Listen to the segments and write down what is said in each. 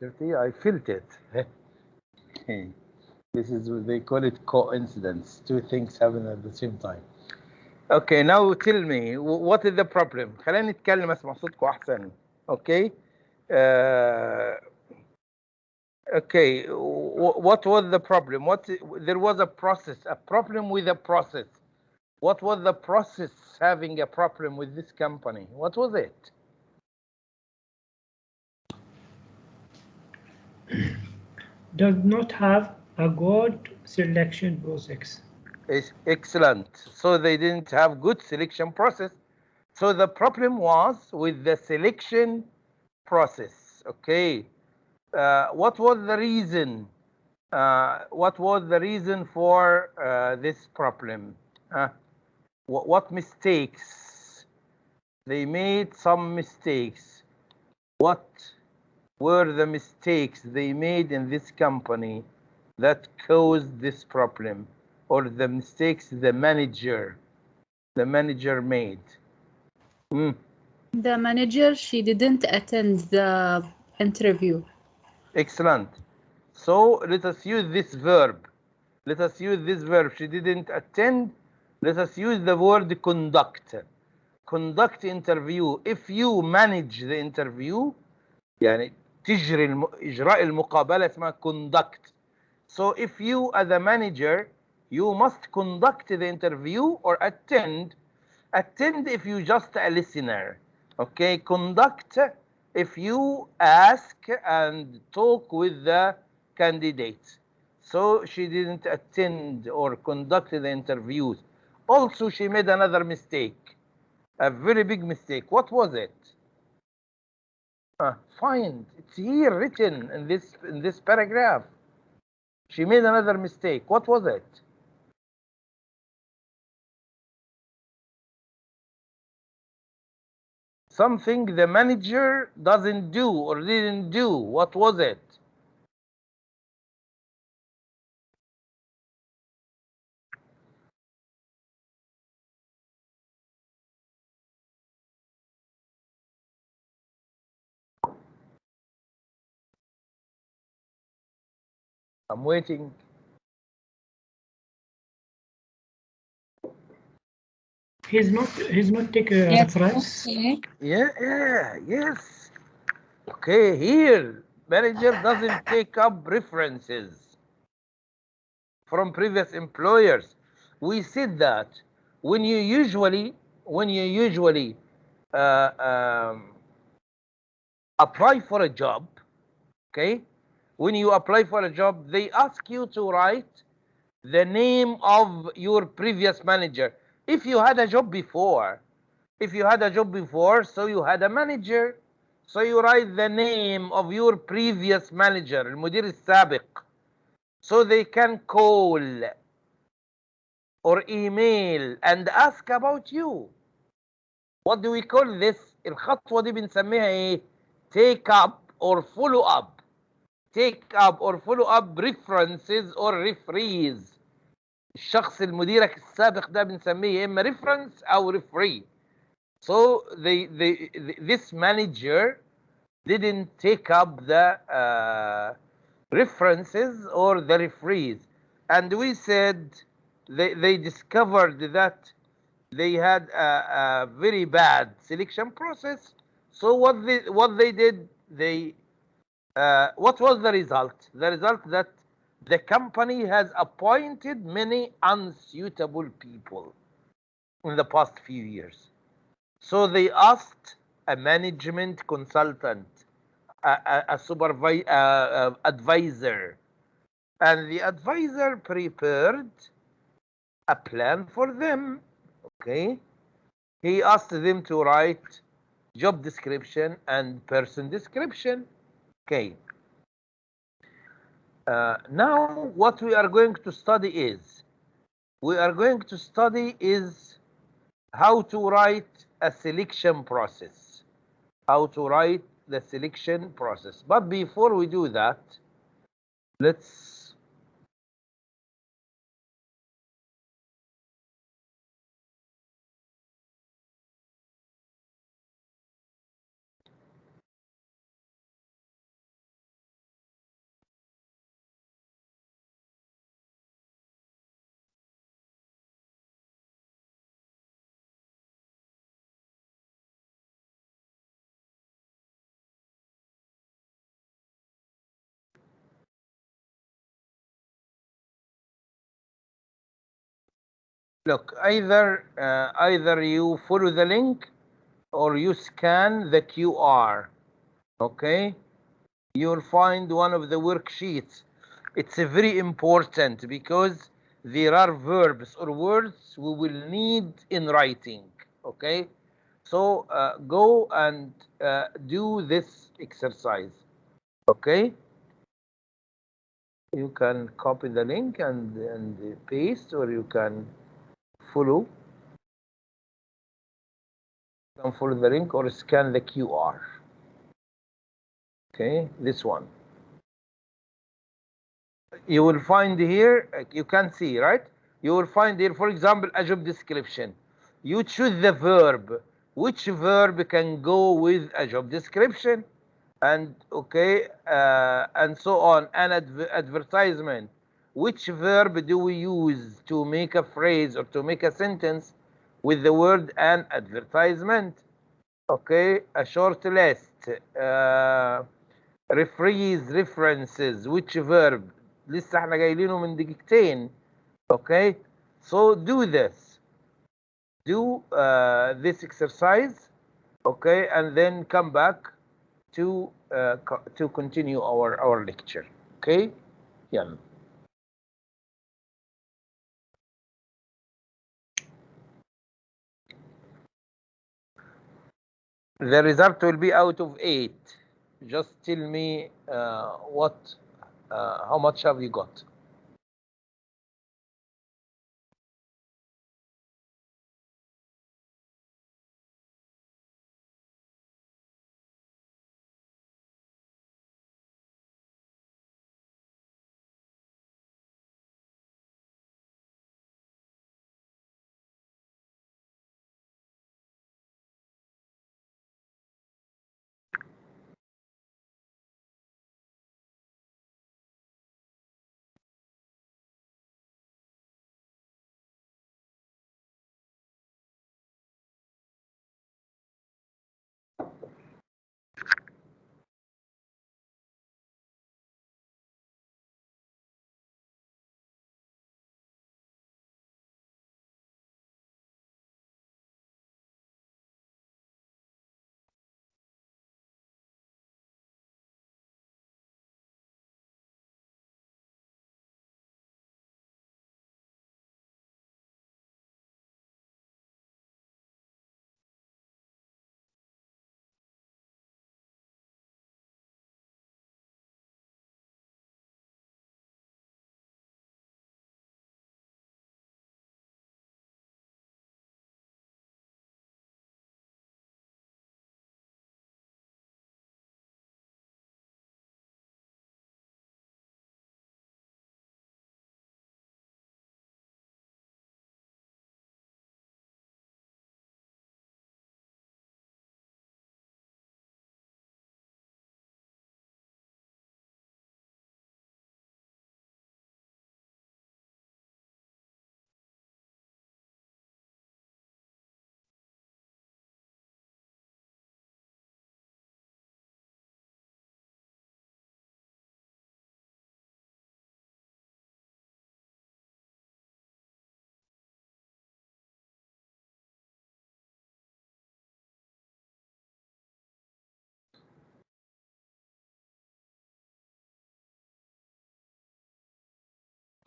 I felt it. This is what they call it coincidence. Two things happen at the same time. Okay, now tell me what is the problem? خلينا نتكلم اسمع صوتكم أحسن. Okay. Uh, okay. What was the problem? There was a process, a problem with a process. What was the process having a problem with this company? What was it? Does not have a good selection process. Excellent. So they didn't have good selection process. So the problem was with the selection process. Okay. What was the reason? What was the reason for this problem? What mistakes? They made some mistakes. What were the mistakes they made in this company that caused this problem, or the mistakes the manager made? The manager, she didn't attend the interview. Excellent. So let us use this verb. Let us use this verb. She didn't attend. Let us use the word conduct. Conduct interview. If you manage the interview, يعني تجري إجراء المقابلة اسمها conduct. So if you as a manager, you must conduct the interview or attend. Attend if you just a listener. Okay, conduct if you ask and talk with the candidate. So she didn't attend or conduct the interviews. Also, she made another mistake, a very big mistake. What was it? Fine, it's here written in this paragraph. She made another mistake. What was it? Something the manager doesn't do or didn't do. What was it? I'm waiting. He's not take a reference. Yes. Okay, here manager doesn't take up references from previous employers. We said that when you usually uh, um, apply for a job, okay, when you apply for a job, they ask you to write the name of your previous manager. If you had a job before, so you had a manager, so you write the name of your previous manager, المدير السابق, so they can call or email and ask about you. What do we call this? الخطوة دي بنسميها ايه؟ Take up or follow up. Take up or follow up references or referees. الشخص المديرك السابق ده بنسميه يا اما reference او referee. So this manager didn't take up the references or the referees, and we said they discovered that they had a very bad selection process. So what they did, what was the result? The result that the company has appointed many unsuitable people in the past few years. So they asked a management consultant, a advisor, and the advisor prepared a plan for them. Okay, he asked them to write job description and person description. Okay. Now what we are going to study is how to write a selection process. How to write the selection process. But before we do that, let's Look, either you follow the link or you scan the QR. Okay, you'll find one of the worksheets. It's very important because there are verbs or words we will need in writing. Okay, so go and do this exercise. Okay, you can copy the link and paste, or you can follow. You can follow the link or scan the QR. Okay, this one. You will find here, you can see, right? You will find here, for example, a job description. You choose the verb. Which verb can go with a job description? And okay, and so on. An advertisement. Which verb do we use to make a phrase or to make a sentence with the word an advertisement? Okay, a short list. References. Which verb? لسه احنا جايلينه من دقيقتين. Okay, so do this. Do this exercise. Okay, and then come back to continue our lecture. Okay, yeah. The result will be out of 8. Just tell me how much have you got?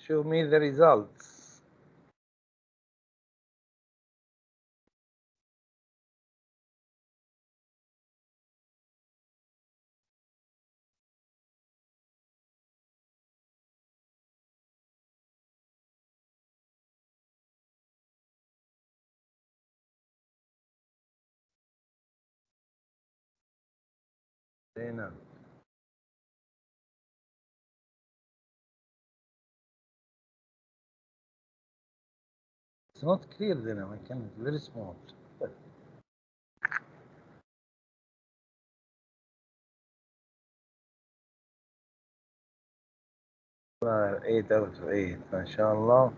Show me the results. Dana. It's not clear, Dana. I can very small. 8 out of 8 ما شاء الله.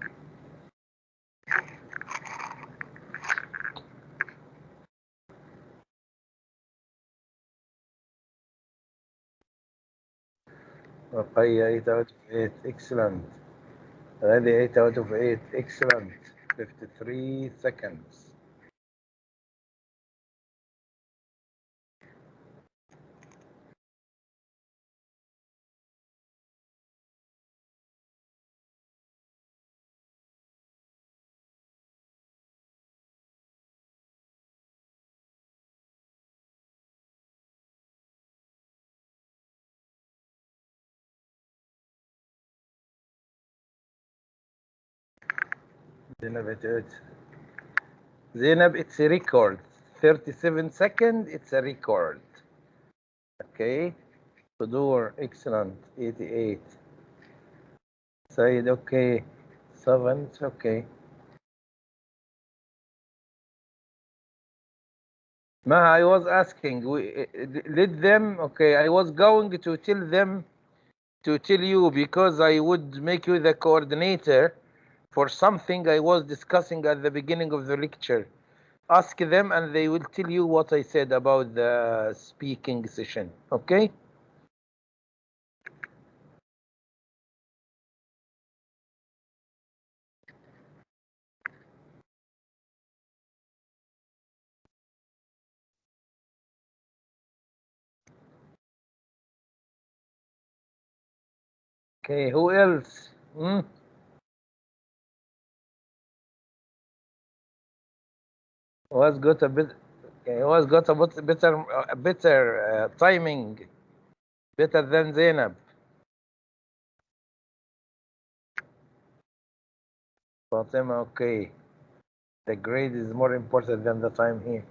رقية 8 out of 8 excellent. غادي 8 out of 8 excellent. 53 seconds. Zainab, it's a record. 37 seconds, it's a record. Okay. Sudur, excellent. 88. Said, okay. 7, it's okay. Ma, I was asking, let them, okay, I was going to tell them to tell you because I would make you the coordinator for something I was discussing at the beginning of the lecture. Ask them and they will tell you what I said about the speaking session, okay? Okay, who else? Who has got a bit? Who has got a bit better timing, better than Zainab? Fatima, okay. The grade is more important than the time here.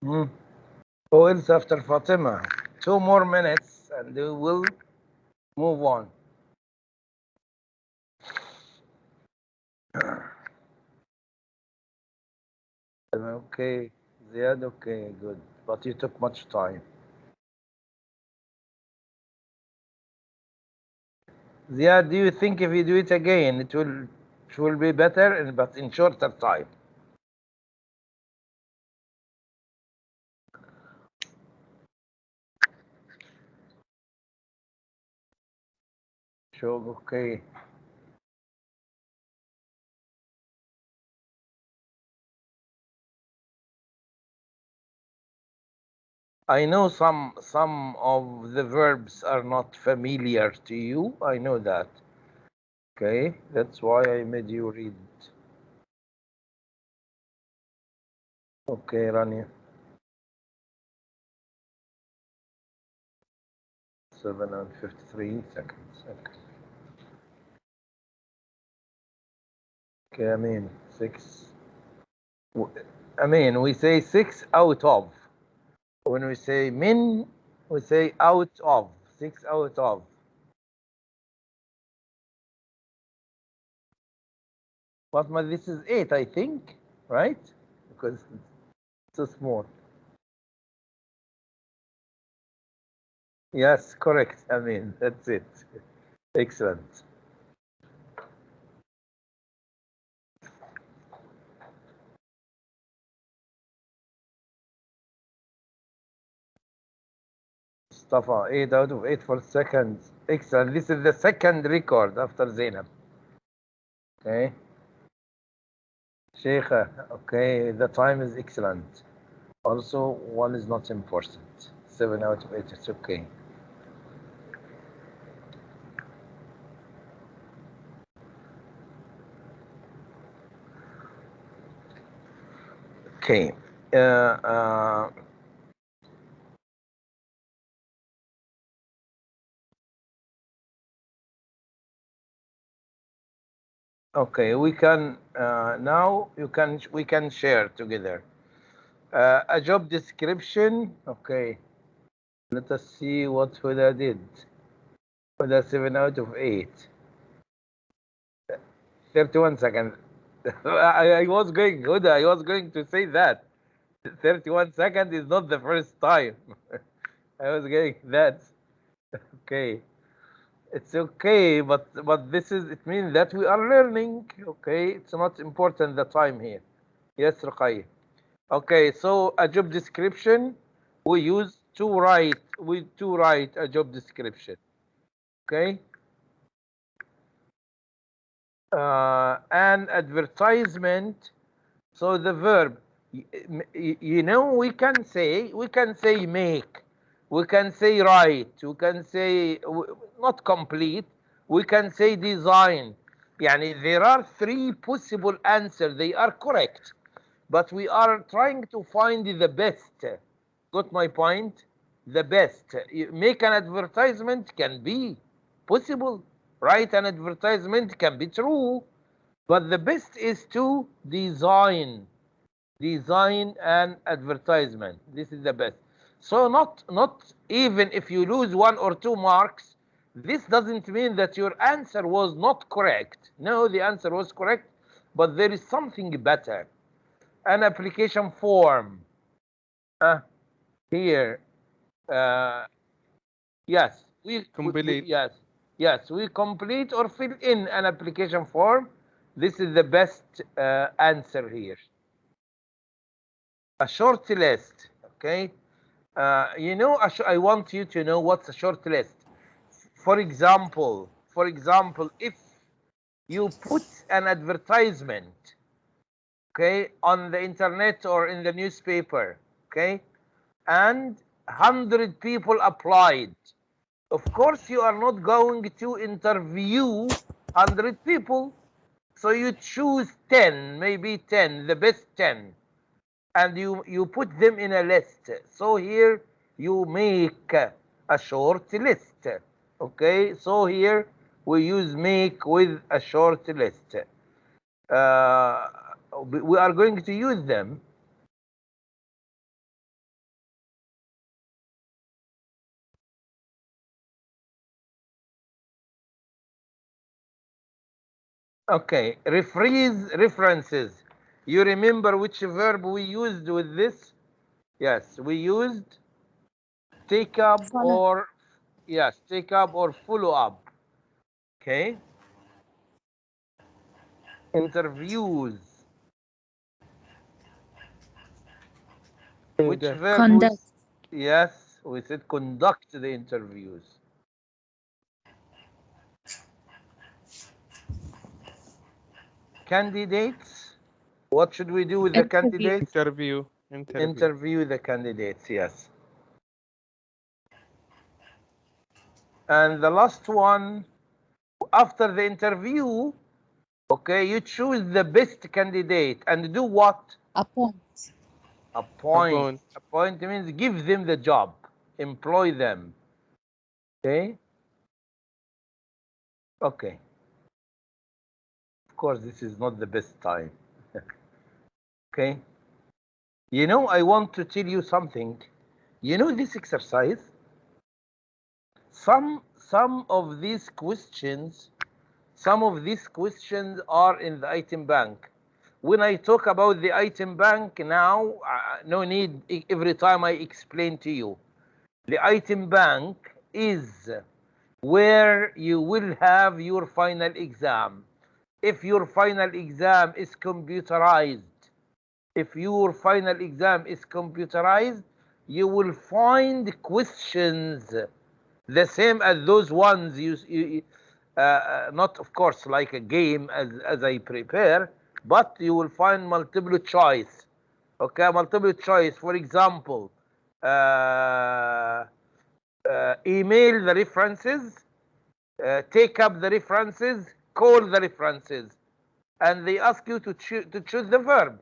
Who else after Fatima? 2 more minutes and we will move on. Okay, Ziad, okay, good. But you took much time. Ziad, do you think if you do it again, it will be better, but in shorter time? Sure, okay. I know some of the verbs are not familiar to you. I know that. Okay, that's why I made you read. Okay, Rania. 7 and 53 seconds. Okay, I mean 6. I mean, we say 6 out of. When we say min, we say out of. 6 out of. But this is 8, I think, right? Because it's too small. Yes, correct. I mean, that's it. Excellent. Mustafa, 8 out of 8 for seconds. Excellent. This is the second record after Zainab. Okay. Sheikha, okay, the time is excellent. Also, 1 is not important. 7 out of 8, it's okay. Okay. Okay, we can now we can share together a job description. Okay, let us see what Huda did. Huda 7 out of 8. 31 seconds. I was going, Huda, I was going to say that 31 seconds is not the first time. I was going that. Okay. It's okay, but this is, it means that we are learning. Okay, it's not important the time here. Yes, Ruqayya. Okay, so a job description we use to write a job description. Okay, an advertisement. So the verb, you know, we can say make, we can say write, we can say not complete, we can say design. Yani there are three possible answers. They are correct, but we are trying to find the best. Got my point? The best. Make an advertisement can be possible. Write an advertisement can be true. But the best is to design an advertisement. This is the best. So not even if you lose 1 or 2 marks, this doesn't mean that your answer was not correct. No, the answer was correct, but there is something better. An application form. Here, yes, we complete or fill in an application form. This is the best answer here. A short list, okay? You know, I want you to know what's a short list. For example, if you put an advertisement, okay, on the internet or in the newspaper, okay, and 100 people applied, of course you are not going to interview 100 people, so you choose 10, maybe 10, the best 10, and you put them in a list. So here you make a short list. Okay, so here we use make with a short list. We are going to use them. Okay, references. You remember which verb we used with this? Yes, we used take up or take up or follow up. Okay. Interviews. Which verb? Conduct. Yes, we said conduct the interviews. Candidates. What should we do with the candidates? Interview the candidates, yes. And the last one, after the interview, okay, you choose the best candidate and do what? Appoint. Appoint. Appoint means give them the job, employ them. Okay. Okay. Of course, this is not the best time. Okay. You know, I want to tell you something. You know this exercise? Some of these questions are in the item bank. When I talk about the item bank now, no need every time I explain to you. The item bank is where you will have your final exam. If your final exam is computerized, you will find questions the same as those ones you not of course like a game as I prepare, but you will find multiple choice. Okay, multiple choice. For example, email the references, take up the references, call the references, and they ask you to choose the verb.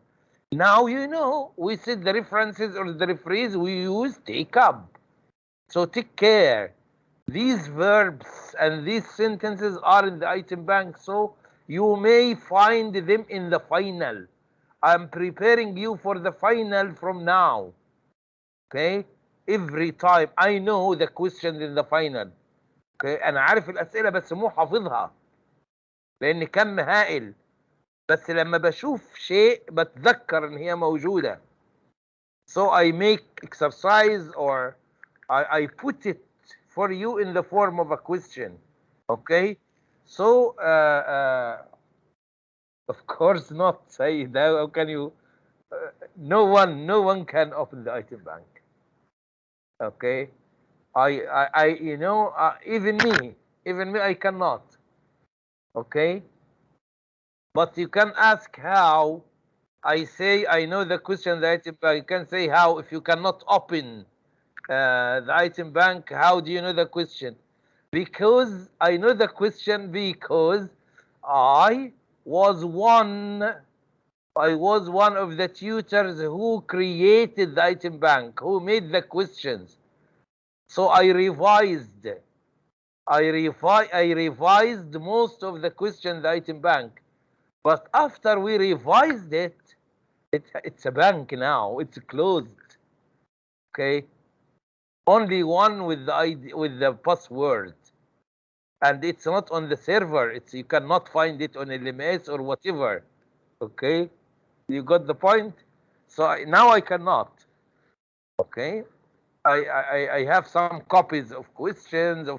Now you know, we said the references or the rephrase we use take up. So take care. These verbs and these sentences are in the item bank, so you may find them in the final. I'm preparing you for the final from now. Okay? Every time I know the questions in the final. Okay? أنا عارف الأسئلة بس مو حافظها. لأن كم هائل. بس لما بشوف شيء بتذكر إن هي موجودة. So I make exercise or I put it for you in the form of a question. Okay? So of course not say that. How can you? No one can open the item bank. Okay? You know, even me, I cannot. Okay? But you can ask how. I say I know the question the item bank. You can say how if you cannot open the item bank. How do you know the question? Because I know the question because I was one of the tutors who created the item bank, who made the questions. So I revised most of the questions in the item bank. But after we revised it, it's a bank now. It's closed. Okay. Only one with the ID, with the password. And it's not on the server. You cannot find it on LMS or whatever. Okay. You got the point? So now I cannot. Okay. I have some copies of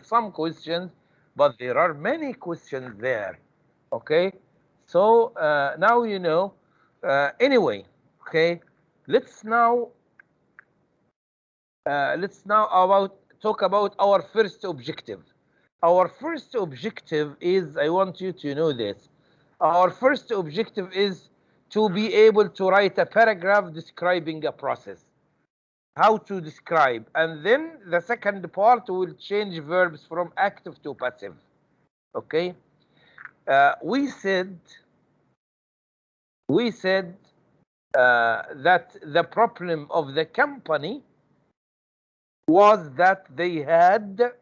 some questions, but there are many questions there. Okay. So now you know. Anyway, okay. Let's now talk about our first objective. Our first objective is, I want you to know this. Our first objective is to be able to write a paragraph describing a process. How to describe. And then the second part will change verbs from active to passive. Okay? We said that the problem of the company was that they had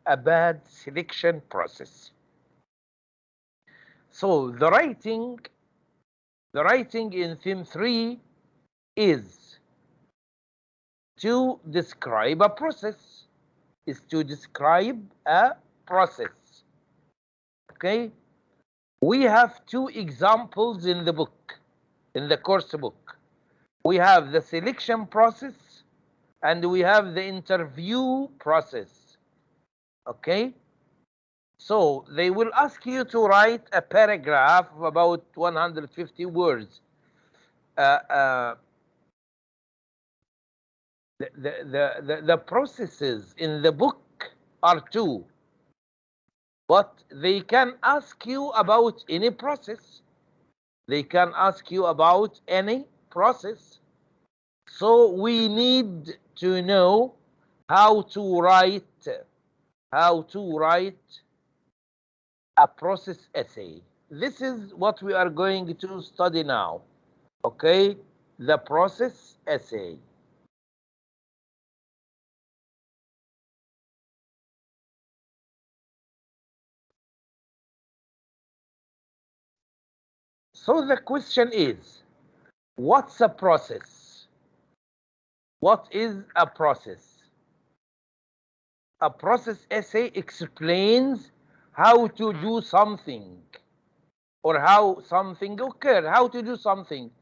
a bad selection process. So the writing in theme 3 is to describe a process. Okay? We have two examples in the book, in the course book. We have the selection process and we have the interview process. Okay? So they will ask you to write a paragraph of about 150 words. The processes in the book are two, but they can ask you about any process. They can ask you about any process. So we need to know how to write a process essay. This is what we are going to study now. Okay, the process essay. So the question is, what's a process? What is a process? A process essay explains how to do something or how something occurred, how to do something.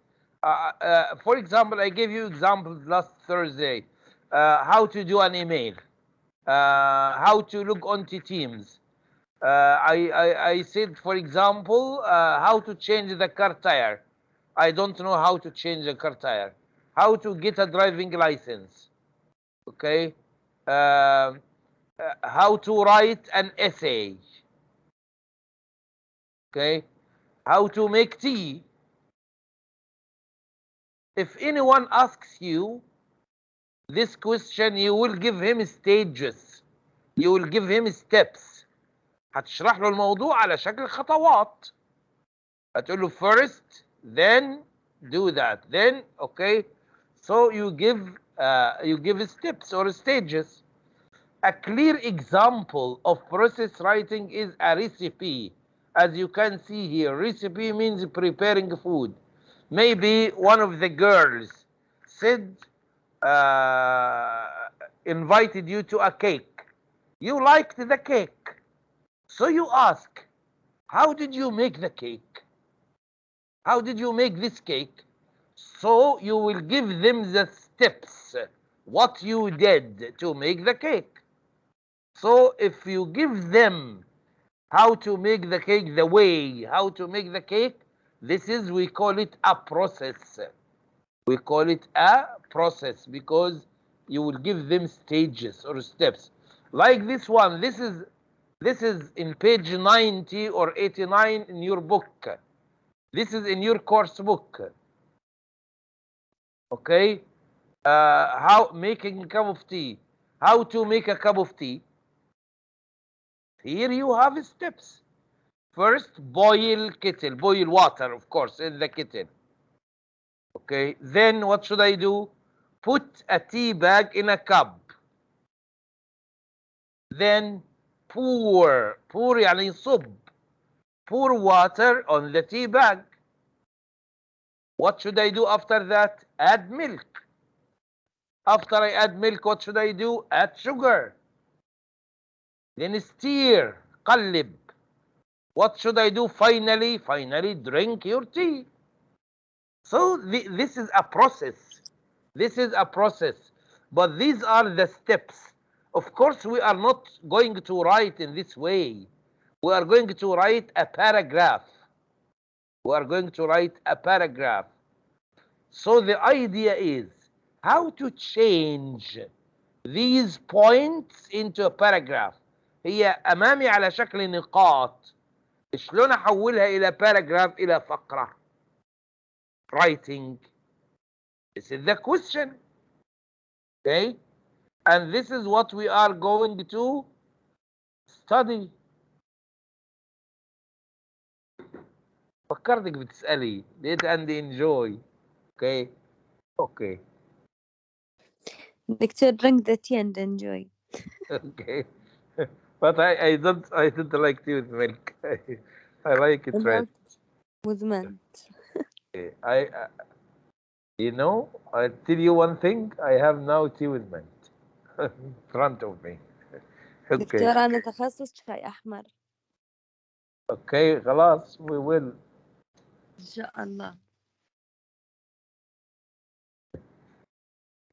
For example, I gave you examples last Thursday. How to do an email, how to log onto Teams. I said, for example, how to change the car tire. I don't know how to change a car tire. How to get a driving license. Okay. How to write an essay. Okay. How to make tea. If anyone asks you this question, you will give him stages. You will give him steps. هتشرح له الموضوع على شكل خطوات. هتقول له first then do that, then okay. So you give steps or stages. A clear example of process writing is a recipe. As you can see here, recipe means preparing food. Maybe one of the girls said, invited you to a cake. You liked the cake. So you ask, how did you make the cake? How did you make this cake? So you will give them the steps, what you did to make the cake. So if you give them how to make the cake, the way how to make the cake, we call it a process. We call it a process because you will give them stages or steps. Like this one, this is in page 90 or 89 in your book. This is in your course book. Okay? How making a cup of tea. How to make a cup of tea. Here you have steps. First, boil water, of course, in the kettle. Okay, then what should I do? Put a tea bag in a cup. Then pour يعني صب. Pour water on the tea bag. What should I do after that? Add milk. After I add milk, what should I do? Add sugar. Then stir, قلب. What should I do finally? Finally, drink your tea. So this is a process. This is a process. But these are the steps. Of course, we are not going to write in this way. We are going to write a paragraph. We are going to write a paragraph. So the idea is how to change these points into a paragraph. هي أمامي على شكل نقاط. شلون أحولها إلى paragraph إلى فقرة. Writing. This is the question. Okay? And this is what we are going to study. فكرتك بتسألي. Did and enjoy. Okay? Okay. دكتور, drink the tea and enjoy. Okay. But I don't like tea with milk. I like it red. With mint. Okay. You know, I'll tell you one thing. I have now tea with mint in front of me. Okay. دكتور, أنا تخصص شاي أحمر. Okay, خلاص, we will. إن شاء الله.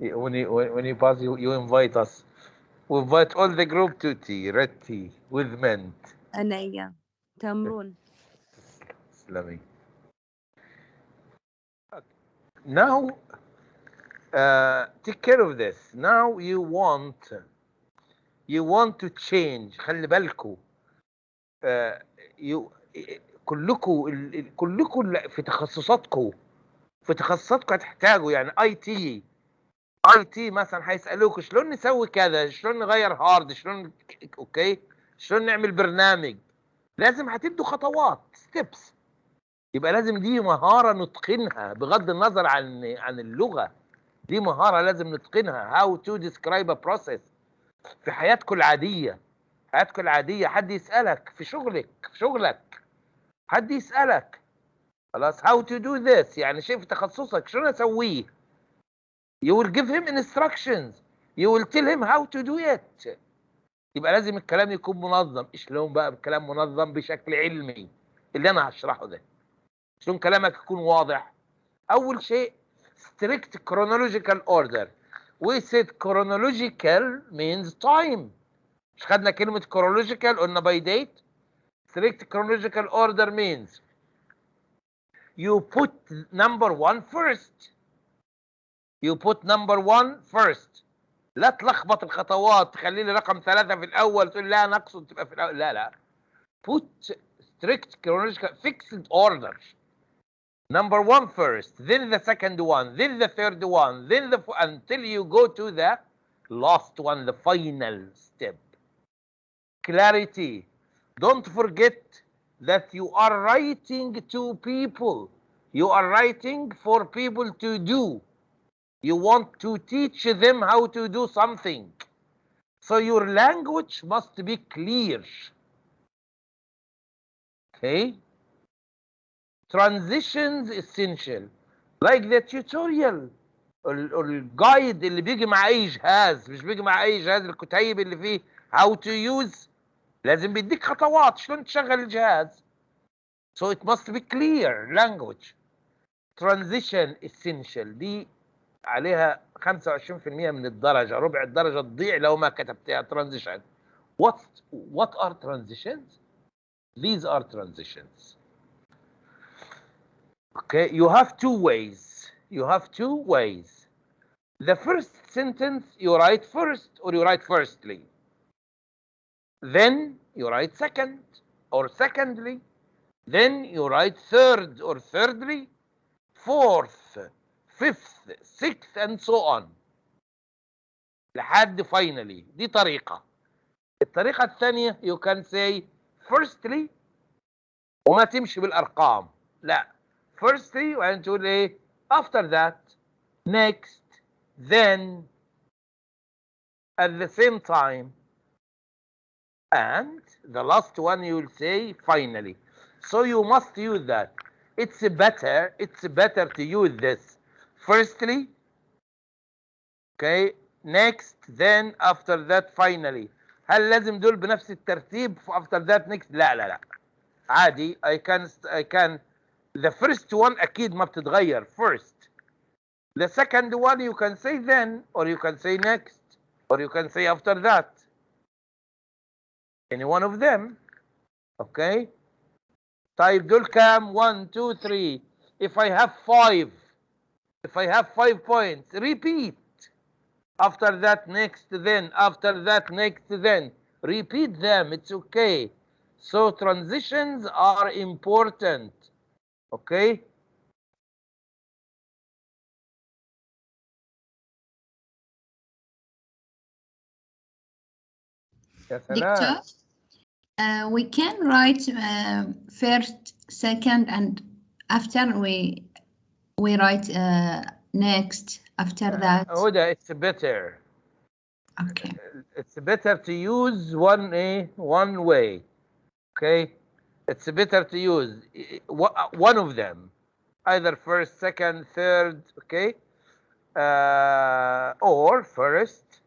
When you pass, you invite us. We invite all the group to tea, red tea with mint. أنا تمرون. Islamic. Now, take care of this. Now you want to change. خلي بالكم. كلكم في تخصصاتكم هتحتاجوا يعني اي تي مثلا هيسالوك شلون نسوي كذا، شلون نغير هارد، شلون اوكي، شلون نعمل برنامج. لازم هتدوا خطوات ستيبس. يبقى لازم دي مهاره نتقنها بغض النظر عن اللغه. دي مهاره لازم نتقنها. how to describe a process في حياتكم العاديه. حد يسالك في شغلك حد يسالك خلاص how to do this، يعني شيء في تخصصك شلون اسويه. you will give him instructions, you will tell him how to do it. يبقى لازم الكلام يكون منظم. شلون بقى الكلام منظم؟ بشكل علمي اللي انا هشرحه ده. شلون كلامك يكون واضح؟ اول شيء strict chronological order. we said chronological means time. مش خدنا كلمة chronological قلنا by date. strict chronological order means you put number one first. لا تلخبط الخطوات، تخلي لي رقم 3 في الأول تقول لا نقصد تبقى في الأول. لا. Put strict chronological fixed order. Number one first, then the second one, then the third one, then until you go to the last one, the final step. Clarity. Don't forget that you are writing to people. You are writing for people to do. You want to teach them how to do something. So your language must be clear. Okay? Transitions essential. Like the tutorial الجايد اللي بيجي مع اي جهاز، مش بيجي مع اي جهاز، الكتيب اللي فيه how to use لازم بيديك خطوات شلون تشغل الجهاز. So it must be clear language. Transition essential دي عليها 25% من الدرجة، ربع الدرجة تضيع لو ما كتبتها transition. What are transitions? These are transitions. Okay, you have two ways. You have two ways. The first sentence you write first or you write firstly. Then you write second or secondly. Then you write third or thirdly, fourth, fifth, sixth, and so on. لحد finally. دي طريقة. الطريقة الثانية you can say firstly وما تمشي بالأرقام. لا. Firstly وبعدين تقول ايه؟ After that, next, then, at the same time, and the last one you will say finally. So you must use that. It's better to use this. Firstly, okay, next, then, after that, finally. هل لازم دول بنفس الترتيب after that next؟ لا لا لا. عادي. I can the first one أكيد ما بتتغير first. The second one you can say then or you can say next or you can say after that. Any one of them. Okay. طيب دول كام؟ 1 2 3. If I have 5 points, repeat. After that, next, then. After that, next, then. Repeat them. It's okay. So transitions are important. Okay. Dictor, we can write first, second, and after we write next after that. Huda, it's better. Okay. It's better to use one way. Okay. It's better to use one of them, either first, second, third. Okay. Or first,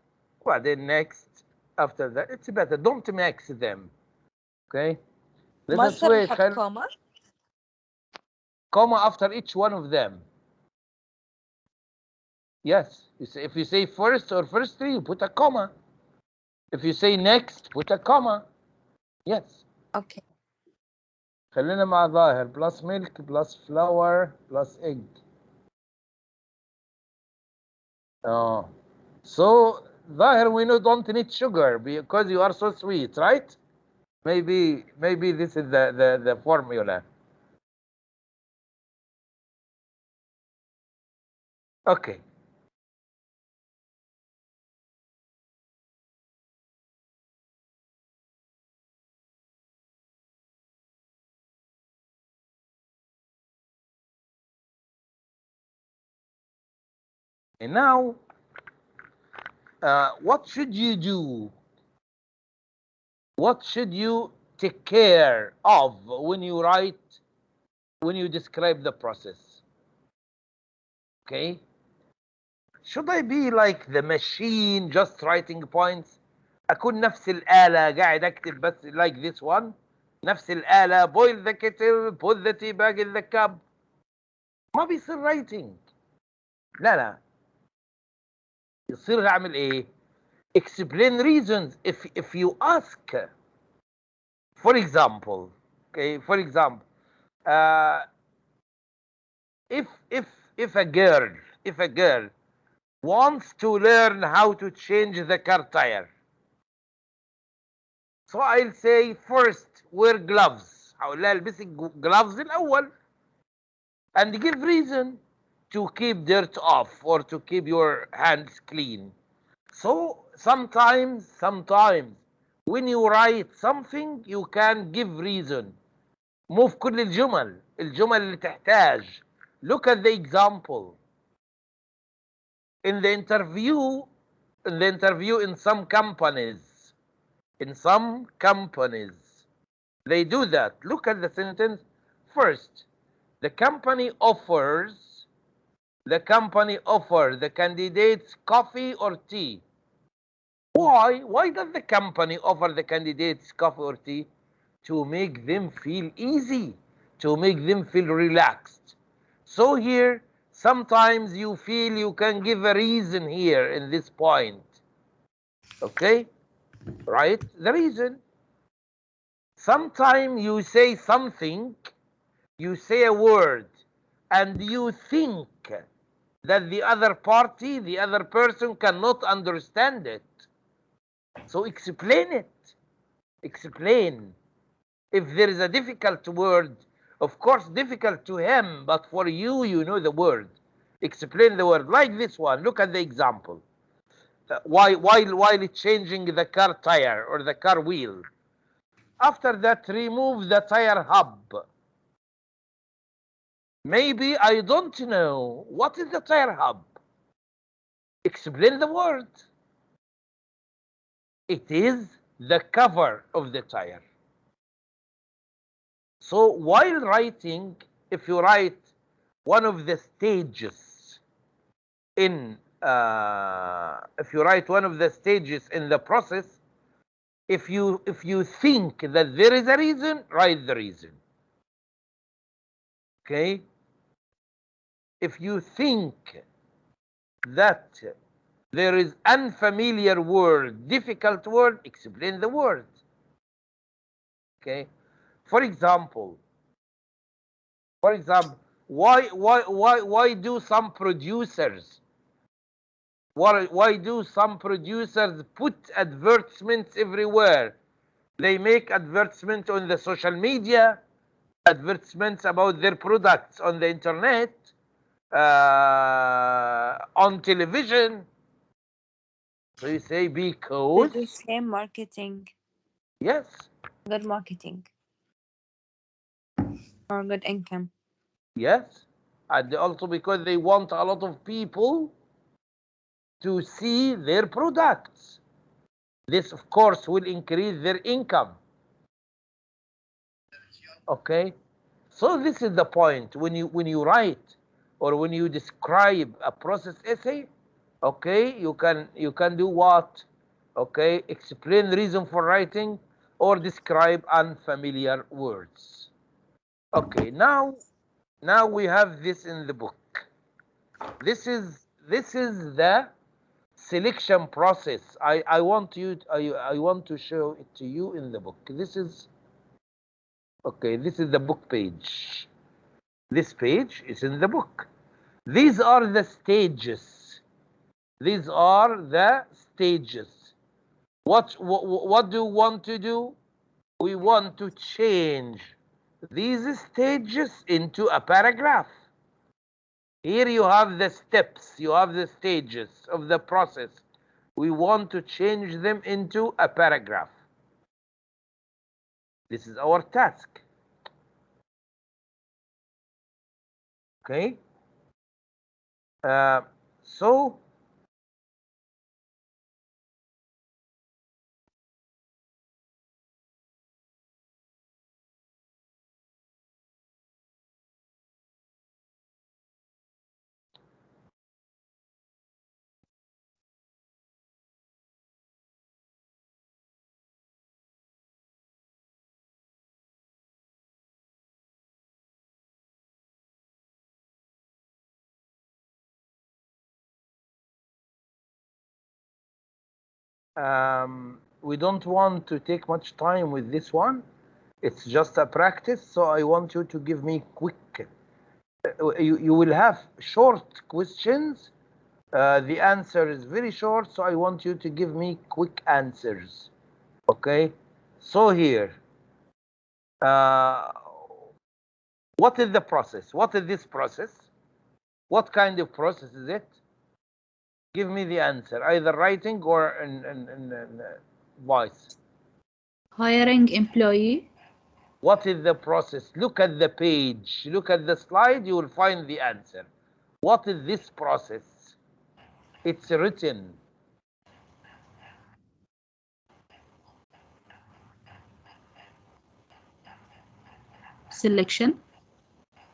then next. After that, it's better. Don't mix them. Okay. Let us ماستر wait. نحط كوما. Comma after each one of them. Yes. If you say first or firstly, you put a comma. If you say next, put a comma. Yes. اوكي. خلينا مع ظاهر plus milk plus flour plus egg. Oh. So ظاهر we don't need sugar because you are so sweet, right? Maybe this is the formula. Okay. And now, what should you do? What should you take care of when you describe the process? Okay. Should I be like the machine just writing points? أكون نفس الآلة قاعد أكتب بس like this one. نفس الآلة boil the kettle, put the tea bag in the cup. ما بيصير writing. لا لا. يصير أعمل إيه؟ Explain reasons. If you ask, for example, okay, for example, if a girl wants to learn how to change the car tire, so I'll say first wear gloves. هقول لها البسي gloves الأول and give reason to keep dirt off or to keep your hands clean. So sometimes when you write something you can give reason. move كل الجمل اللي تحتاج Look at the example. In the interview in some companies, they do that. Look at the sentence. First, the company offers the candidates coffee or tea. Why? Why does the company offer the candidates coffee or tea? To make them feel easy, to make them feel relaxed. So here, sometimes you feel you can give a reason here in this point. Okay? Right? The reason. Sometimes you say something, you say a word, and you think that the other party, the other person cannot understand it. So explain it. Explain. If there is a difficult word, of course difficult to him, but for you, you know the word. Explain the word. Like this one. Look at the example. While it's changing the car tire or the car wheel. After that, remove the tire hub. Maybe I don't know. What is the tire hub? Explain the word. It is the cover of the tire. So while writing, if you write one of the stages in the process, if you think that there is a reason, write the reason. Okay? If you think that there is unfamiliar word, difficult word, explain the word. Okay? For example, why do some producers put advertisements everywhere? They make advertisements on the social media, advertisements about their products on the internet, on television. So you say because. They do same marketing. Yes. Good marketing. Or good income. Yes. And also because they want a lot of people to see their products. This, of course, will increase their income. Okay? So this is the point. When you write or when you describe a process essay, okay, you can do what? Okay, explain the reason for writing or describe unfamiliar words. Okay, now we have this in the book. This is the selection process. I want to show it to you in the book. This is okay. This is the book page. This page is in the book. These are the stages. These are the stages. What do you want to do? We want to change these stages into a paragraph. Here you have the steps, you have the stages of the process. We want to change them into a paragraph. This is our task. Okay? So we don't want to take much time with this one. It's just a practice, so I want you to give me quick. You will have short questions. The answer is very short, so I want you to give me quick answers. Okay? So here, what is the process? What is this process? What kind of process is it? Give me the answer, either writing or in voice. Hiring employee. What is the process? Look at the page, look at the slide, you will find the answer. What is this process? It's written. selection.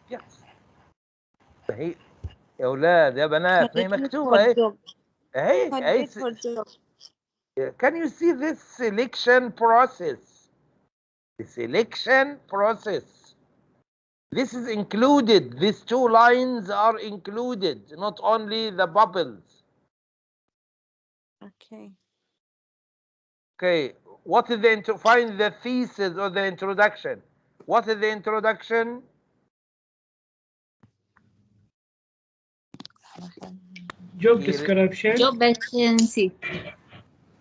Yes. هي يا اولاد يا بنات ما هي مكتوبه اهي. اهي can you see this selection process? The selection process. This is included. These two lines are included, not only the bubbles. Okay. Okay. What is the find the thesis or the introduction? What is the introduction? Job description. Job vacancy.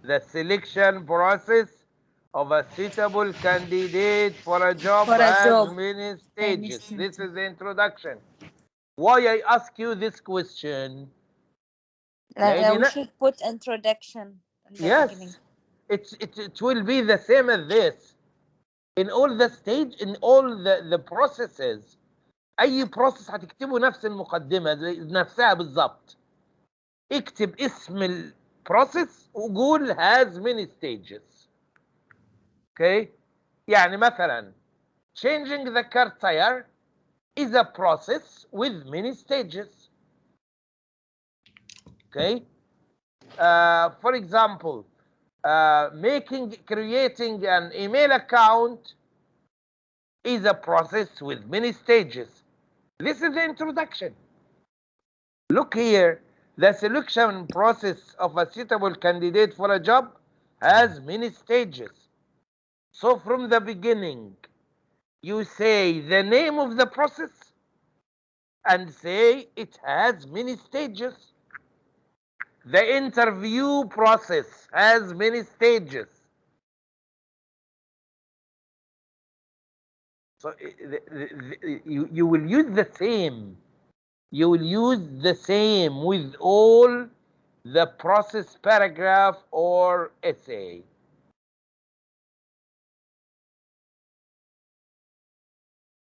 The selection process of a suitable candidate for a job For a has job. many Many stages. stages. This is the introduction. Why I ask you this question? We should put introduction in the beginning. Yes, it will be the same as this. In all the stage, in all the processes, أي process هتكتبه نفس المقدمة نفسها بالضبط. اكتب اسم البروسيس وقول has many stages. Okay؟ يعني مثلا changing the car tire is a process with many stages. Okay? For example, creating an email account is a process with many stages. This is the introduction. Look here, the selection process of a suitable candidate for a job has many stages. So from the beginning, you say the name of the process and say it has many stages. The interview process has many stages. So you will use the same. You will use the same with all the process paragraph or essay.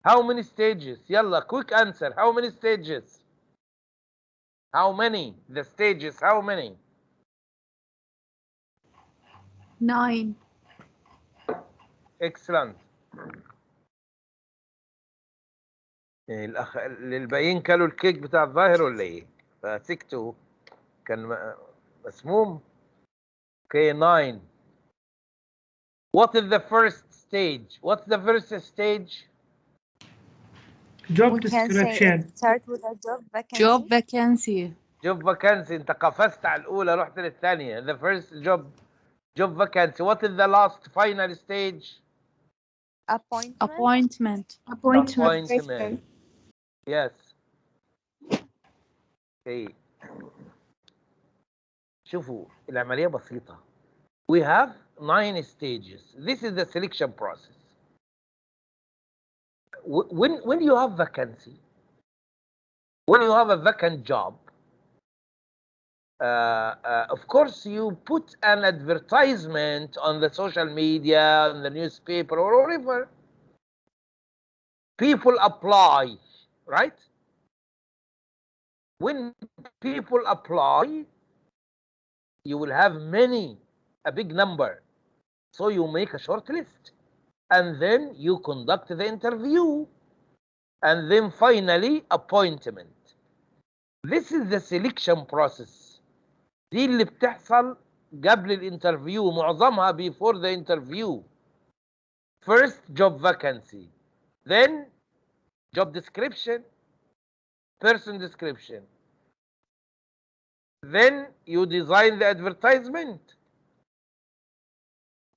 How many stages? Yalla, quick answer. How many stages? How many? The stages, how many? 9. Excellent. الباقيين كلوا الكيك بتاع الظاهر ولا ايه؟ فسكتوا كان مسموم. Okay, 9. What is the first stage? What's the first stage? Job We can say description. it start with a job vacancy. Job vacancy. Job vacancy. انت قفزت على الأولى رحت للثانية. The first job vacancy. What is the last final stage? Appointment. Appointment. Yes. Okay. شوفوا العملية بسيطة. We have 9 stages. This is the selection process. When you have vacancy, when you have a vacant job, of course you put an advertisement on the social media, on the newspaper, or wherever. People apply, right? When people apply, you will have a big number. So you make a short list, and then you conduct the interview, and then finally appointment. This is the selection process. دي اللي بتحصل قبل الانترفيو، معظمها before the interview. First, job vacancy, then job description, person description, then you design the advertisement,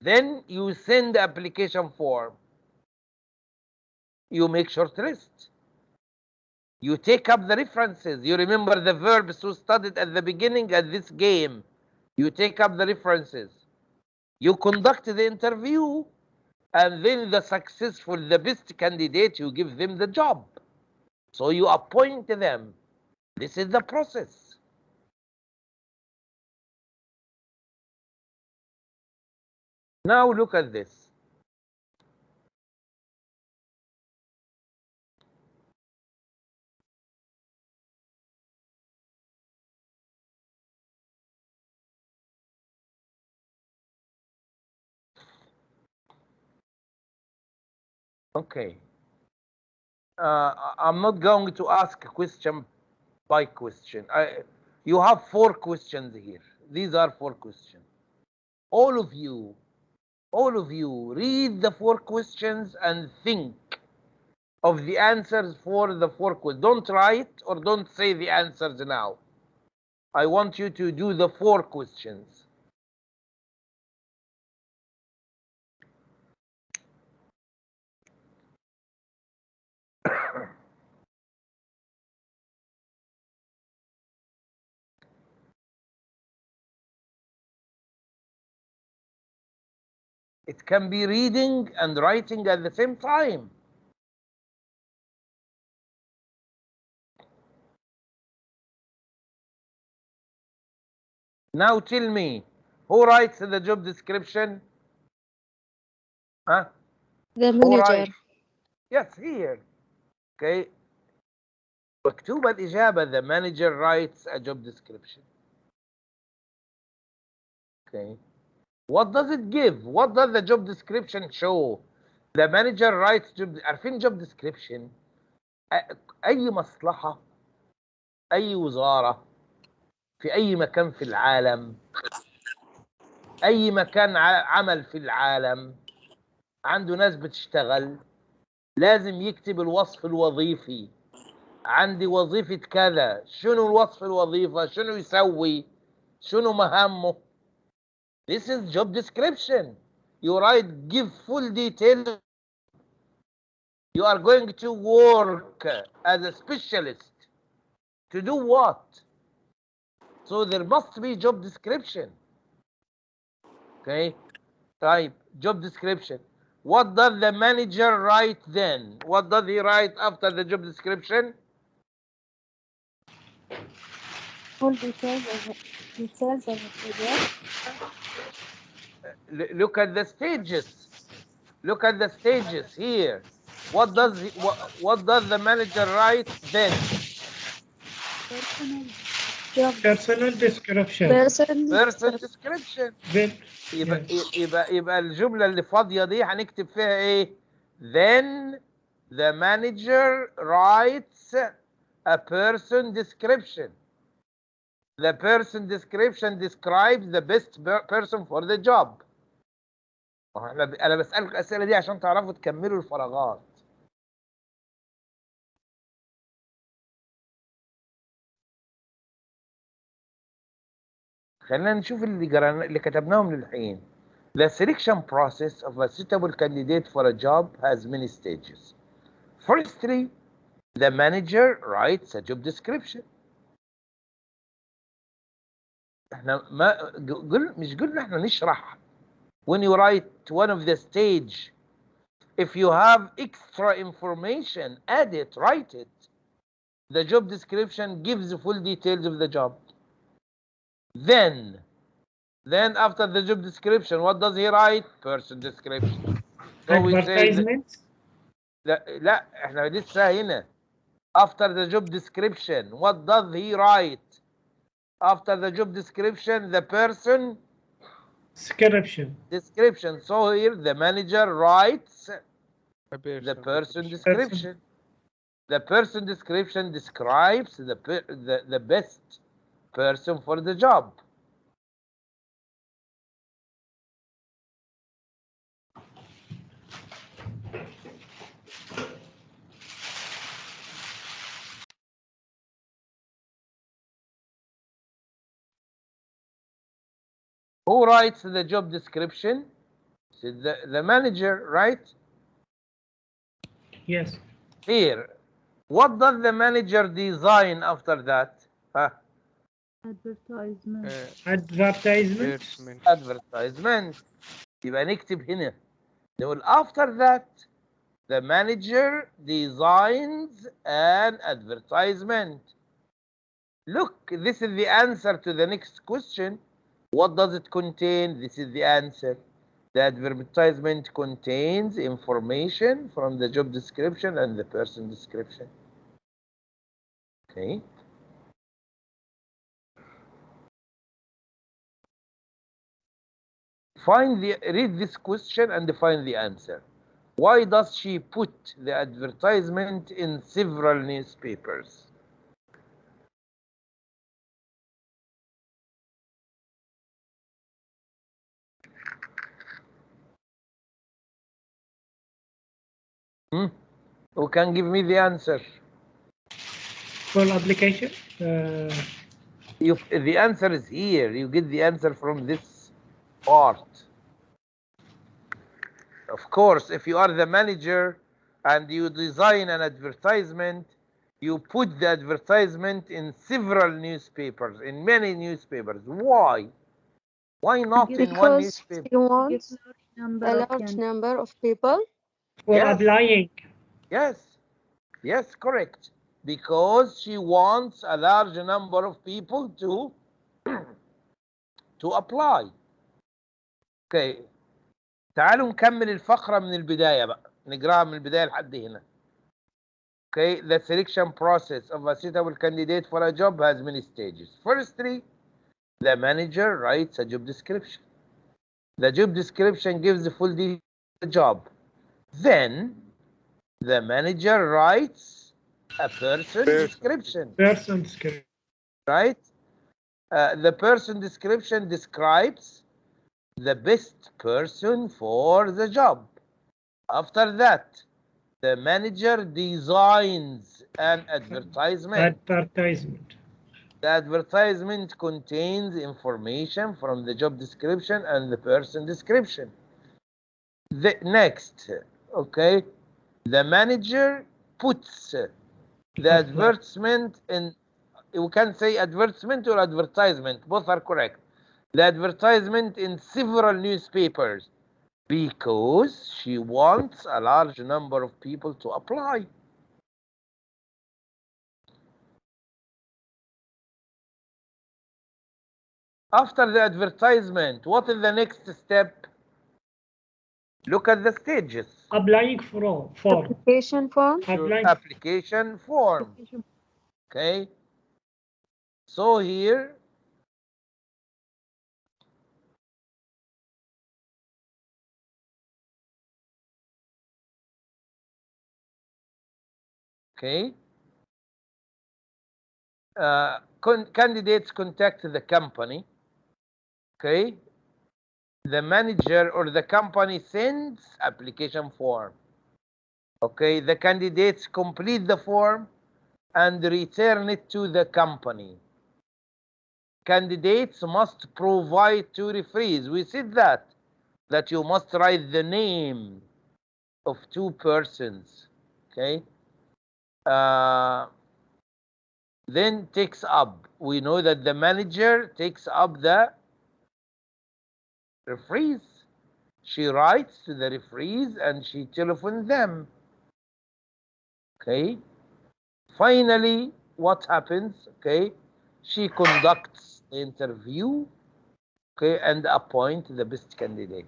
then you send the application form, you make short list, you take up the references. You remember the verbs we studied at the beginning at this game. You take up the references, you conduct the interview, and then the best candidate, you give them the job. So you appoint them. This is the process. Now look at this. Okay. I'm not going to ask question by question. You have 4 questions here. These are 4 questions. All of you, read the 4 questions and think of the answers for the 4 questions. Don't write or don't say the answers now. I want you to do the 4 questions. It can be reading and writing at the same time. Now tell me, who writes the job description? Huh? The manager. Yes, here. Okay. مكتوبة الإجابة. The manager writes a job description. Okay. What does it give? What does the job description show? The manager writes job. عارفين job description؟ أي مصلحة، أي وزارة، في أي مكان في العالم، أي مكان عمل في العالم عنده ناس بتشتغل، لازم يكتب الوصف الوظيفي. عندي وظيفة كذا، شنو الوصف الوظيفة، شنو يسوي، شنو مهامه. This is job description. You write, give full details. You are going to work as a specialist. To do what? So there must be job description. Okay, type job description. What does the manager write then? What does he write after the job description? Full details of the project. Look at the stages. Look at the stages here. What does the manager write then? Personal description. Person description. Then, يبقى الجملة اللي فاضية دي هنكتب فيها ايه؟ Then the manager writes a person description. The person description describes the best person for the job. انا بسألك الأسئلة دي عشان تعرفوا تكملوا الفراغات. خلينا نشوف اللي كتبناهم للحين. The selection process of a suitable candidate for a job has many stages. Firstly, the manager writes a job description. احنا ما مش قلنا احنا نشرح. When you write one of the stage, if you have extra information, add it, write it. The job description gives the full details of the job. Then after the job description, what does he write? Person description. So advertisement. لا احنا لسه هنا. After the job description, what does he write? After the job description, the person description. So here the manager writes the person description. The person description describes the best person for the job. Who writes the job description? The manager, right? Yes. Here, what does the manager design after that? Advertisement. Advertisement. يبقى نكتب هنا نقول after that the manager designs an advertisement. Look, this is the answer to the next question. What does it contain? This is the answer. The advertisement contains information from the job description and the person description. Okay. Read this question and find the answer. Why does she put the advertisement in several newspapers? Who can give me the answer? For application? The answer is here. You get the answer from this part. Of course, if you are the manager and you design an advertisement, you put the advertisement in several newspapers, in many newspapers. Why? Why not in one newspaper? Because you want a large number of people. For applying. Yes. Yes, correct. Because she wants a large number of people to apply. Okay. تعالوا نكمل الفقرة من البداية بقى. نقراها من البداية لحد هنا. Okay, the selection process of a suitable candidate for a job has many stages. Firstly, the manager writes a job description. The job description gives the full details of the job. Then, the manager writes a person description. Person description. Right? The person description describes the best person for the job. After that, the manager designs an advertisement. The advertisement contains information from the job description and the person description. Next, okay, the manager puts the advertisement in, you can say advertisement or advertisement, both are correct. The advertisement in several newspapers because she wants a large number of people to apply. After the advertisement, what is the next step? Look at the stages. Applying form. Application form. Application form. Okay. So here, okay, candidates contact the company. Okay, the manager or the company sends application form. Okay, the candidates complete the form and return it to the company. Candidates must provide 2 referees. We said that you must write the name of 2 persons. Okay. Then takes up. We know that the manager takes up the referees. She writes to the referees and she telephones them. Okay. Finally, what happens? Okay. She conducts the interview. Okay, and appoint the best candidate.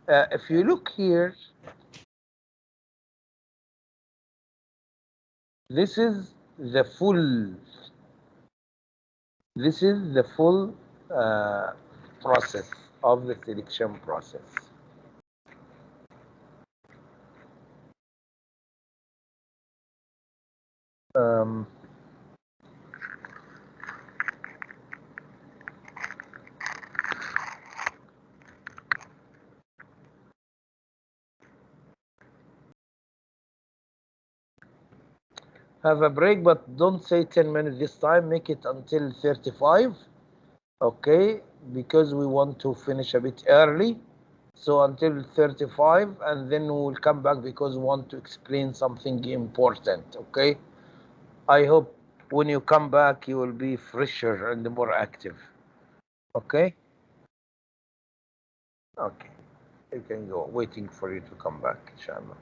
If you look here, this is the full process of the selection process. Have a break, but don't say 10 minutes this time. Make it until 35. Okay, because we want to finish a bit early. So until 35, and then we will come back because we want to explain something important. Okay, I hope when you come back you will be fresher and more active. Okay. Okay, you can go. Waiting for you to come back, inshallah.